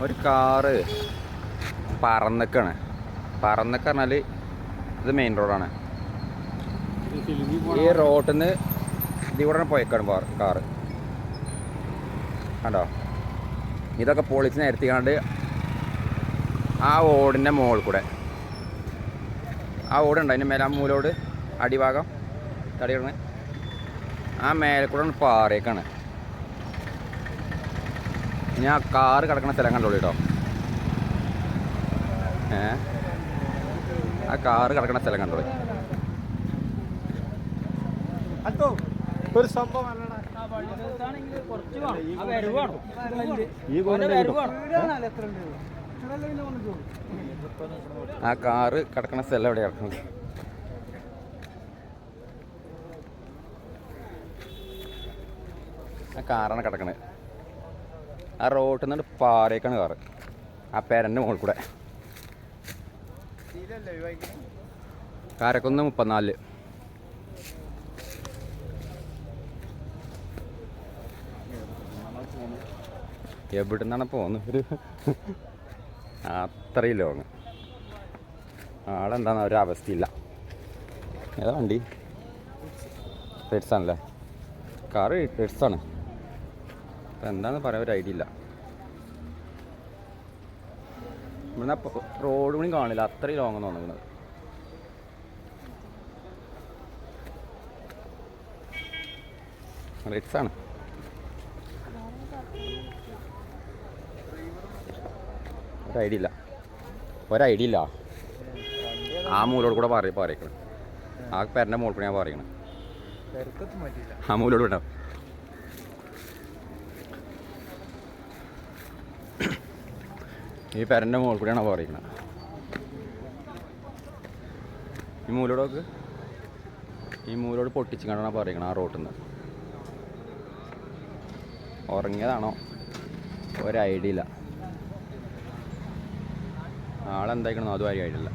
ഒരു കാറ് പറന്നക്കാണ്. പറന്നക്ക പറഞ്ഞാൽ ഇത് മെയിൻ റോഡാണ്. ഈ റോഡിൽ നിന്ന് ഇതിവിടെ പോയേക്കാണ് കാറ്. കണ്ടോ? ഇതൊക്കെ പൊളിച്ച് നിരത്തിക്കാണ്ട് ആ ഓടിൻ്റെ മുകളിൽ കൂടെ, ആ ഓടുണ്ട് അതിൻ്റെ മേലെ, ആ മൂലോട് അടിഭാഗം തടിയിടണ ആ മേലെ കൂടെ പാറേക്കാണ്. ഞാൻ ആ കാറ് കിടക്കുന്ന സ്ഥലം കണ്ടോളൂ കേട്ടോ. ആ കാറ് കിടക്കുന്ന സ്ഥലം കണ്ടോളൂ. ഒരു സംഭവം ആ കാറ് കിടക്കുന്ന സ്ഥലം എവിടെ കിടക്കുന്നത്? ആ കാറാണ് കിടക്കണത്. ആ റോട്ടിൽ നിന്ന് പാറേക്കാണ് കാറ്. ആ പെരൻ്റെ മുകളിൽ കൂടെ. കാരക്കുന്ന് 34. എവിടെ നിന്നാണ് പോകുന്നത്? ഒരു അത്രയും ലോങ്. ആളെന്താണെന്ന് ഒരു അവസ്ഥയില്ല. ഏതാ വണ്ടി? റെഡ്സാണല്ലേ? കാറ് റെഡ്സാണ്. അപ്പം എന്താണെന്ന് പറയാൻ ഒരു ഐഡിയ ഇല്ല. ഇവിടുന്ന് റോഡ് കൂടി കാണില്ല, അത്രയും ലോങ് തോന്നുന്നത്. റെഡ്സാണ്. ഒരൈഡിയ ഇല്ല. ആ മൂലോട് കൂടെ പറയിക്കണം. ആ പെരൻ്റെ മുകളിൽ കൂടെ ഞാൻ പറയണം. ആ മൂലോട് വിടാം. ഈ പെരൻ്റെ മുകളിൽ കൂടെയാണ് പറയണത്. ഈ മൂലോടൊക്കെ ഈ മൂലോട് പൊട്ടിച്ച് കണ്ടാണ് പറയണം. ആ റോട്ടിൽ നിന്ന് ഉറങ്ങിയതാണോ ഒരു ഐഡിയ ഇല്ല. ആളെന്തായിക്കണോ അതും ഐഡിയ ഇല്ല.